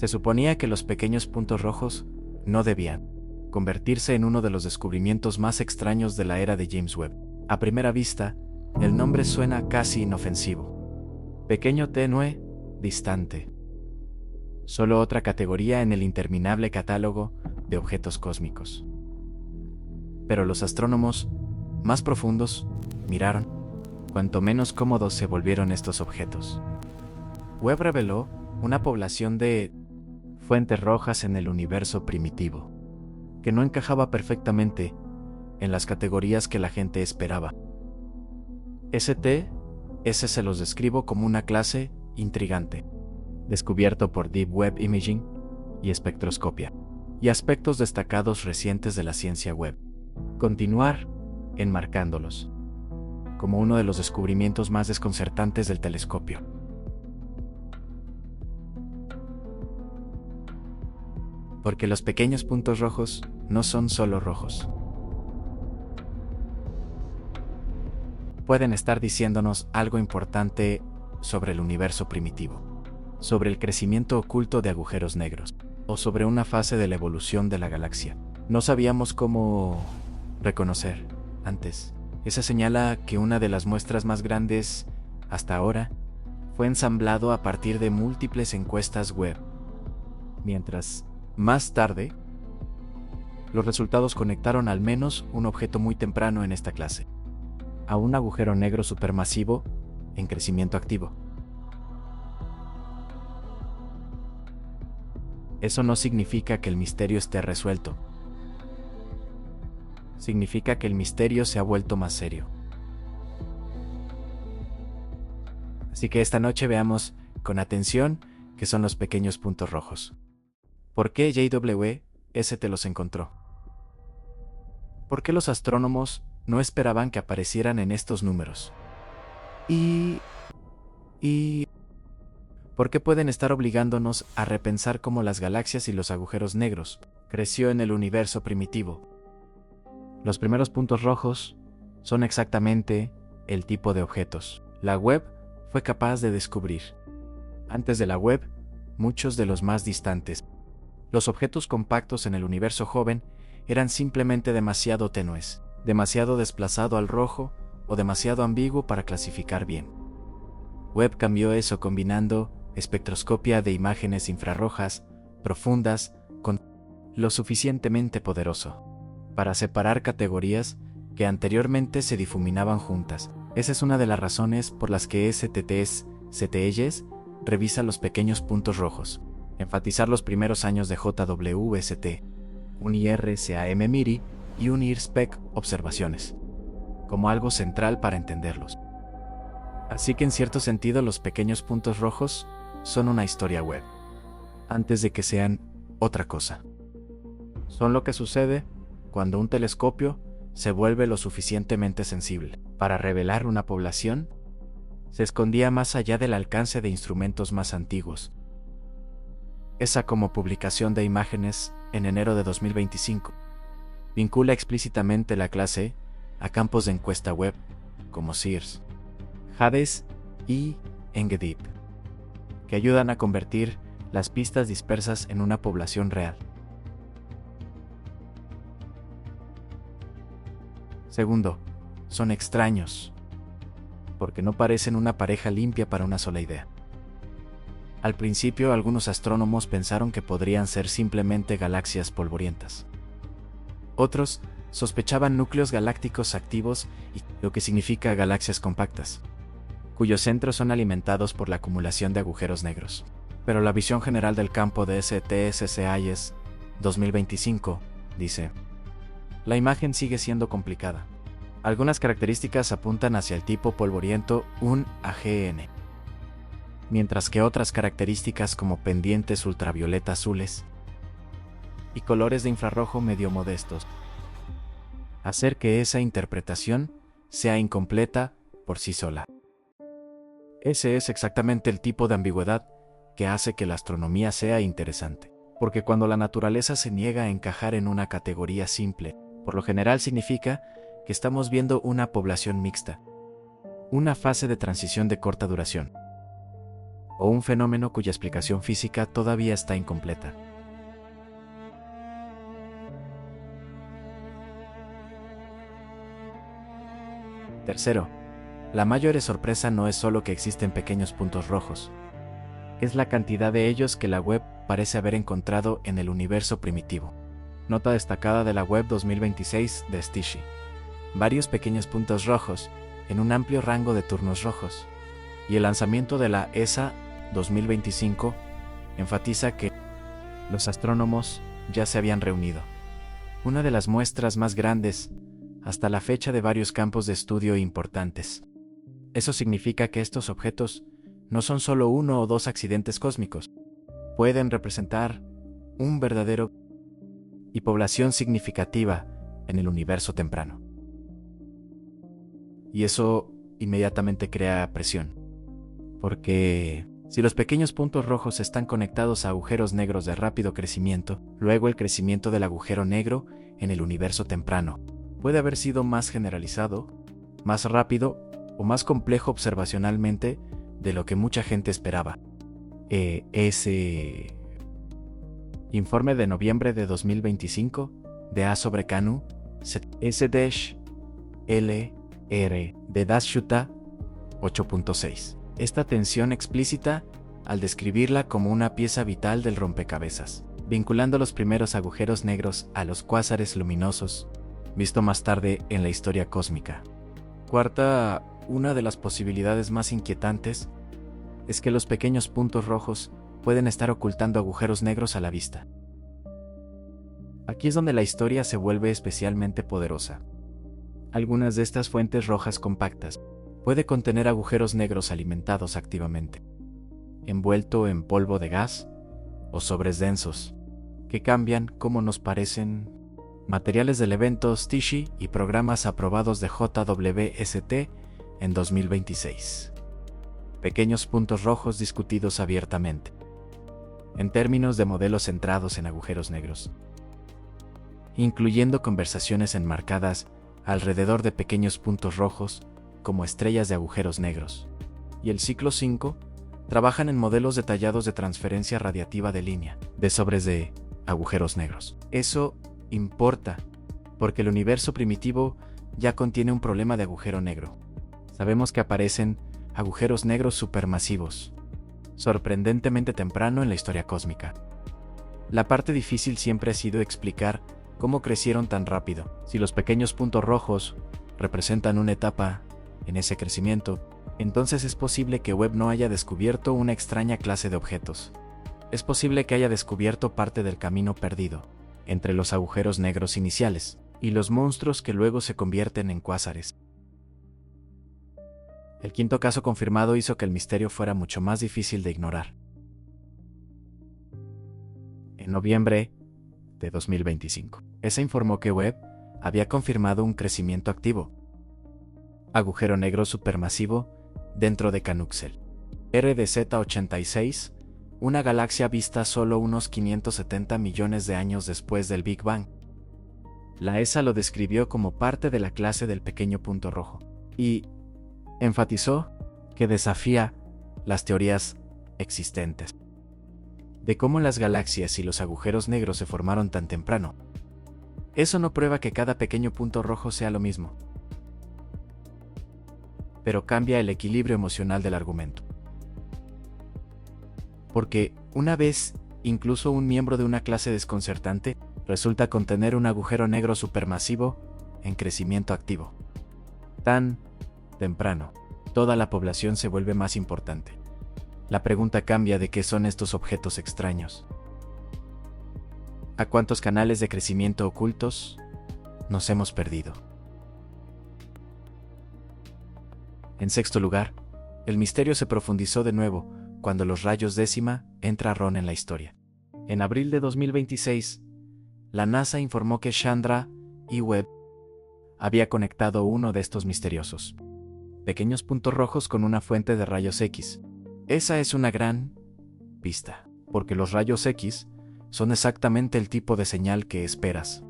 Se suponía que los pequeños puntos rojos no debían convertirse en uno de los descubrimientos más extraños de la era de James Webb. A primera vista, el nombre suena casi inofensivo. Pequeño, tenue, distante. Solo otra categoría en el interminable catálogo de objetos cósmicos. Pero los astrónomos, más profundos, miraron. Cuanto menos cómodos se volvieron estos objetos. Webb reveló una población de fuentes rojas en el universo primitivo, que no encajaba perfectamente en las categorías que la gente esperaba. Ese se los describo como una clase intrigante, descubierto por Deep Web Imaging y espectroscopia, y aspectos destacados recientes de la ciencia web. Continuar enmarcándolos como uno de los descubrimientos más desconcertantes del telescopio. Porque los pequeños puntos rojos no son solo rojos. Pueden estar diciéndonos algo importante sobre el universo primitivo, sobre el crecimiento oculto de agujeros negros, o sobre una fase de la evolución de la galaxia. No sabíamos cómo reconocer antes. Esa señala que una de las muestras más grandes hasta ahora fue ensamblado a partir de múltiples encuestas web, mientras más tarde los resultados conectaron al menos un objeto muy temprano en esta clase a un agujero negro supermasivo en crecimiento activo. Eso no significa que el misterio esté resuelto. Significa que el misterio se ha vuelto más serio. Así que esta noche veamos con atención qué son los pequeños puntos rojos. ¿Por qué JWST los encontró? ¿Por qué los astrónomos no esperaban que aparecieran en estos números? ¿Y por qué pueden estar obligándonos a repensar cómo las galaxias y los agujeros negros creció en el universo primitivo? Los primeros puntos rojos son exactamente el tipo de objetos la Webb fue capaz de descubrir. Antes de la Webb, muchos de los más distantes. Los objetos compactos en el universo joven eran simplemente demasiado tenues, demasiado desplazado al rojo o demasiado ambiguo para clasificar bien. Webb cambió eso combinando espectroscopia de imágenes infrarrojas profundas con lo suficientemente poderoso para separar categorías que anteriormente se difuminaban juntas. Esa es una de las razones por las que STTs revisa los pequeños puntos rojos. Enfatizar los primeros años de JWST, un IRCAM MIRI y un IRSPEC observaciones, como algo central para entenderlos. Así que en cierto sentido los pequeños puntos rojos son una historia web, antes de que sean otra cosa. Son lo que sucede cuando un telescopio se vuelve lo suficientemente sensible para revelar una población, se escondía más allá del alcance de instrumentos más antiguos. Esa como publicación de imágenes en enero de 2025 vincula explícitamente la clase a campos de encuesta web como SEARS, Hades y Engadget, que ayudan a convertir las pistas dispersas en una población real. Segundo, son extraños, porque no parecen una pareja limpia para una sola idea. Al principio, algunos astrónomos pensaron que podrían ser simplemente galaxias polvorientas. Otros sospechaban núcleos galácticos activos y lo que significa galaxias compactas, cuyos centros son alimentados por la acumulación de agujeros negros. Pero la visión general del campo de STSCIES 2025 dice: la imagen sigue siendo complicada. Algunas características apuntan hacia el tipo polvoriento, un AGN, mientras que otras características como pendientes ultravioleta azules y colores de infrarrojo medio modestos hacer que esa interpretación sea incompleta por sí sola. Ese es exactamente el tipo de ambigüedad que hace que la astronomía sea interesante, porque cuando la naturaleza se niega a encajar en una categoría simple, por lo general significa que estamos viendo una población mixta, una fase de transición de corta duración. o un fenómeno cuya explicación física todavía está incompleta. Tercero, la mayor sorpresa no es solo que existen pequeños puntos rojos, es la cantidad de ellos que la web parece haber encontrado en el universo primitivo. Nota destacada de la web 2026 de Stishi. Varios pequeños puntos rojos en un amplio rango de turnos rojos. Y el lanzamiento de la ESA 2025 enfatiza que los astrónomos ya se habían reunido. Una de las muestras más grandes hasta la fecha de varios campos de estudio importantes. Eso significa que estos objetos no son solo uno o dos accidentes cósmicos. Pueden representar un verdadero y población significativa en el universo temprano. Y eso inmediatamente crea presión. Porque si los pequeños puntos rojos están conectados a agujeros negros de rápido crecimiento, luego el crecimiento del agujero negro en el universo temprano puede haber sido más generalizado, más rápido o más complejo observacionalmente de lo que mucha gente esperaba. Ese informe de noviembre de 2025 de A sobre Canu, S-LR de Dashuta 8.6. Esta tensión explícita al describirla como una pieza vital del rompecabezas, vinculando los primeros agujeros negros a los cuásares luminosos, visto más tarde en la historia cósmica. Cuarta, una de las posibilidades más inquietantes es que los pequeños puntos rojos pueden estar ocultando agujeros negros a la vista. Aquí es donde la historia se vuelve especialmente poderosa. Algunas de estas fuentes rojas compactas pueden contener agujeros negros alimentados activamente, envuelto en polvo de gas o sobres densos, que cambian cómo nos parecen. Materiales del evento Stishi y programas aprobados de JWST en 2026. Pequeños puntos rojos discutidos abiertamente, en términos de modelos centrados en agujeros negros, incluyendo conversaciones enmarcadas alrededor de pequeños puntos rojos como estrellas de agujeros negros. Y el ciclo 5 trabajan en modelos detallados de transferencia radiativa de línea, de sobres de agujeros negros. Eso importa, porque el universo primitivo ya contiene un problema de agujero negro. Sabemos que aparecen agujeros negros supermasivos, sorprendentemente temprano en la historia cósmica. La parte difícil siempre ha sido explicar cómo crecieron tan rápido. Si los pequeños puntos rojos representan una etapa en ese crecimiento, entonces es posible que Webb no haya descubierto una extraña clase de objetos. Es posible que haya descubierto parte del camino perdido entre los agujeros negros iniciales y los monstruos que luego se convierten en cuásares. El quinto caso confirmado hizo que el misterio fuera mucho más difícil de ignorar. En noviembre de 2025, ESA informó que Webb había confirmado un crecimiento activo, agujero negro supermasivo, dentro de Canuxel. RDZ86, una galaxia vista solo unos 570 millones de años después del Big Bang. La ESA lo describió como parte de la clase del pequeño punto rojo, y enfatizó que desafía las teorías existentes de cómo las galaxias y los agujeros negros se formaron tan temprano. Eso no prueba que cada pequeño punto rojo sea lo mismo, pero cambia el equilibrio emocional del argumento. Porque, una vez, incluso un miembro de una clase desconcertante resulta contener un agujero negro supermasivo en crecimiento activo. Tan temprano, toda la población se vuelve más importante. La pregunta cambia de qué son estos objetos extraños. ¿A cuántos canales de crecimiento ocultos nos hemos perdido? En sexto lugar, el misterio se profundizó de nuevo cuando los rayos décima entraron en la historia. En abril de 2026, la NASA informó que Chandra y Webb había conectado uno de estos misteriosos pequeños puntos rojos con una fuente de rayos X. Esa es una gran pista, porque los rayos X son exactamente el tipo de señal que esperas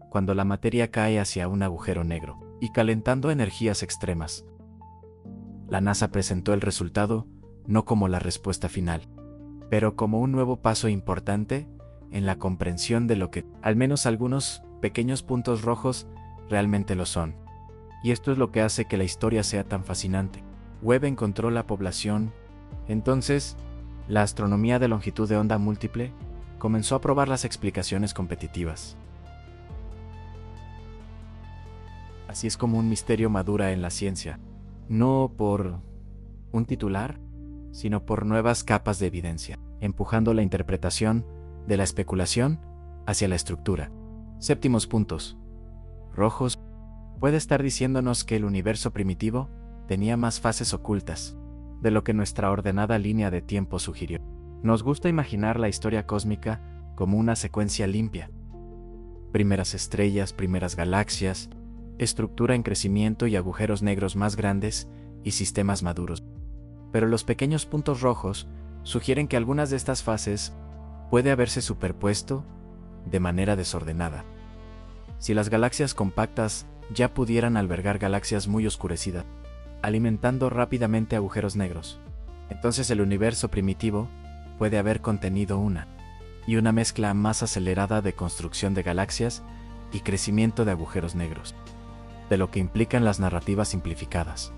cuando la materia cae hacia un agujero negro y calentando energías extremas. La NASA presentó el resultado no como la respuesta final, pero como un nuevo paso importante en la comprensión de lo que, al menos algunos pequeños puntos rojos, realmente lo son. Y esto es lo que hace que la historia sea tan fascinante. Webb encontró la población. Entonces, la astronomía de longitud de onda múltiple comenzó a probar las explicaciones competitivas. Así es como un misterio madura en la ciencia, no por un titular, sino por nuevas capas de evidencia, empujando la interpretación de la especulación hacia la estructura. Séptimos puntos rojos puede estar diciéndonos que el universo primitivo tenía más fases ocultas de lo que nuestra ordenada línea de tiempo sugirió. Nos gusta imaginar la historia cósmica como una secuencia limpia. Primeras estrellas, primeras galaxias, estructura en crecimiento y agujeros negros más grandes y sistemas maduros. Pero los pequeños puntos rojos sugieren que algunas de estas fases puede haberse superpuesto de manera desordenada. Si las galaxias compactas ya pudieran albergar galaxias muy oscurecidas, alimentando rápidamente agujeros negros, entonces el universo primitivo puede haber contenido una mezcla más acelerada de construcción de galaxias y crecimiento de agujeros negros, de lo que implican las narrativas simplificadas.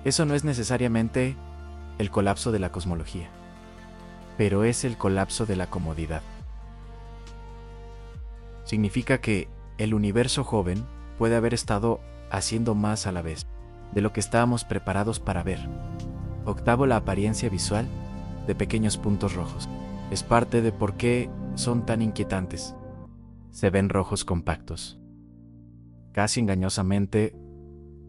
Eso no es necesariamente el colapso de la cosmología, pero es el colapso de la comodidad. Significa que el universo joven puede haber estado haciendo más a la vez de lo que estábamos preparados para ver. Octavo, la apariencia visual de pequeños puntos rojos. Es parte de por qué son tan inquietantes. Se ven rojos compactos, casi engañosamente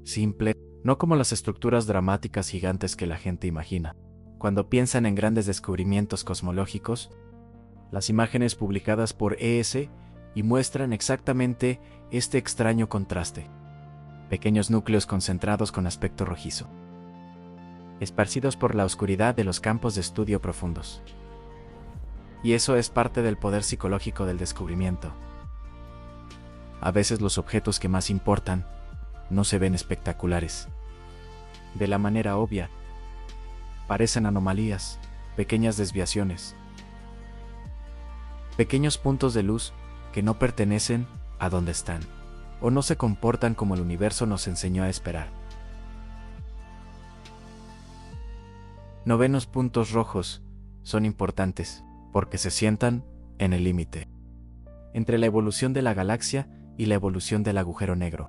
simple, no como las estructuras dramáticas gigantes que la gente imagina. Cuando piensan en grandes descubrimientos cosmológicos, las imágenes publicadas por ES y muestran exactamente este extraño contraste. Pequeños núcleos concentrados con aspecto rojizo, esparcidos por la oscuridad de los campos de estudio profundos. Y eso es parte del poder psicológico del descubrimiento. A veces los objetos que más importan no se ven espectaculares. De la manera obvia, parecen anomalías, pequeñas desviaciones, pequeños puntos de luz que no pertenecen a donde están, o no se comportan como el universo nos enseñó a esperar. Novenos, puntos rojos son importantes porque se sientan en el límite entre la evolución de la galaxia y la evolución del agujero negro.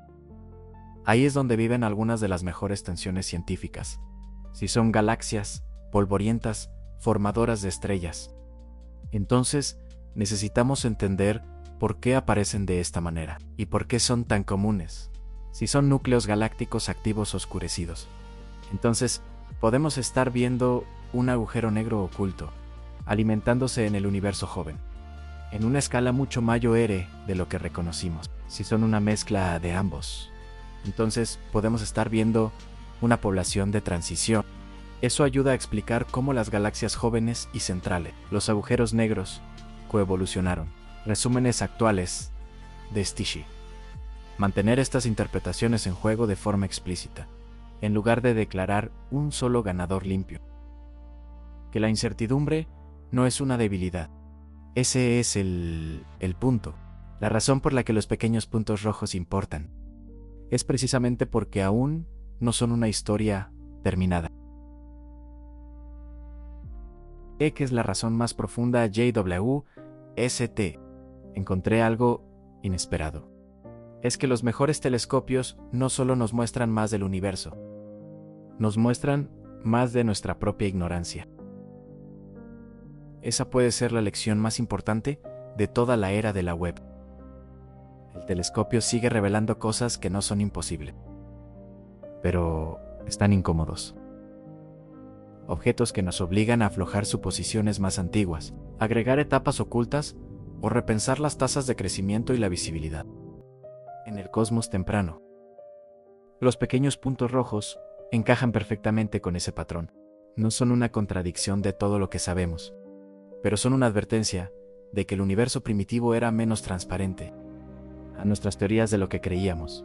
Ahí es donde viven algunas de las mejores tensiones científicas. Si son galaxias polvorientas, formadoras de estrellas, entonces necesitamos entender por qué aparecen de esta manera y por qué son tan comunes. Si son núcleos galácticos activos oscurecidos, entonces podemos estar viendo un agujero negro oculto, alimentándose en el universo joven, en una escala mucho mayor de lo que reconocimos. Si son una mezcla de ambos, entonces podemos estar viendo una población de transición. Eso ayuda a explicar cómo las galaxias jóvenes y centrales, los agujeros negros, coevolucionaron. Resúmenes actuales de Stichi. Mantener estas interpretaciones en juego de forma explícita, en lugar de declarar un solo ganador limpio. Que la incertidumbre no es una debilidad. Ese es el punto. La razón por la que los pequeños puntos rojos importan es precisamente porque aún no son una historia terminada. Que es la razón más profunda. JWST. Encontré algo inesperado. Es que los mejores telescopios no solo nos muestran más del universo, nos muestran más de nuestra propia ignorancia. Esa puede ser la lección más importante de toda la era de la web. El telescopio sigue revelando cosas que no son imposibles, pero están incómodos. Objetos que nos obligan a aflojar suposiciones más antiguas, agregar etapas ocultas o repensar las tasas de crecimiento y la visibilidad. En el cosmos temprano, los pequeños puntos rojos encajan perfectamente con ese patrón. No son una contradicción de todo lo que sabemos, pero son una advertencia de que el universo primitivo era menos transparente a nuestras teorías de lo que creíamos.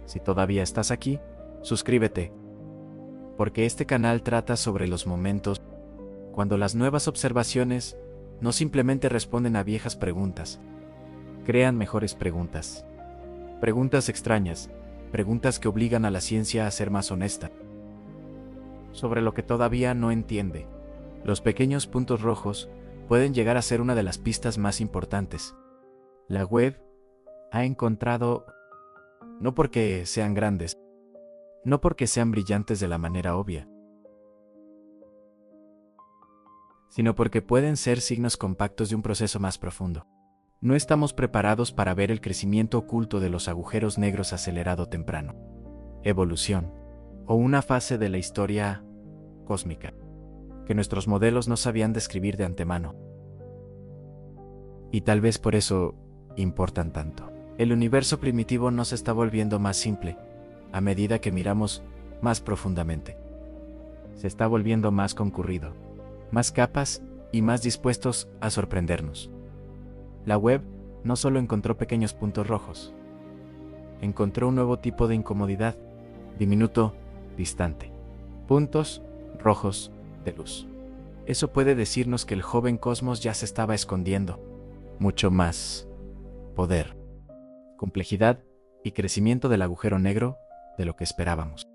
Si todavía estás aquí, suscríbete porque este canal trata sobre los momentos cuando las nuevas observaciones no simplemente responden a viejas preguntas, crean mejores preguntas. Preguntas extrañas, preguntas que obligan a la ciencia a ser más honesta sobre lo que todavía no entiende. Los pequeños puntos rojos pueden llegar a ser una de las pistas más importantes. La web ha encontrado, no porque sean grandes, no porque sean brillantes de la manera obvia, sino porque pueden ser signos compactos de un proceso más profundo. No estamos preparados para ver el crecimiento oculto de los agujeros negros acelerado temprano. Evolución, o una fase de la historia cósmica, que nuestros modelos no sabían describir de antemano. Y tal vez por eso importan tanto. El universo primitivo no se está volviendo más simple a medida que miramos más profundamente. Se está volviendo más concurrido, más capas y más dispuestos a sorprendernos. La web no solo encontró pequeños puntos rojos, encontró un nuevo tipo de incomodidad, diminuto, distante. Puntos rojos de luz. Eso puede decirnos que el joven cosmos ya se estaba escondiendo. Mucho más poder, complejidad y crecimiento del agujero negro de lo que esperábamos.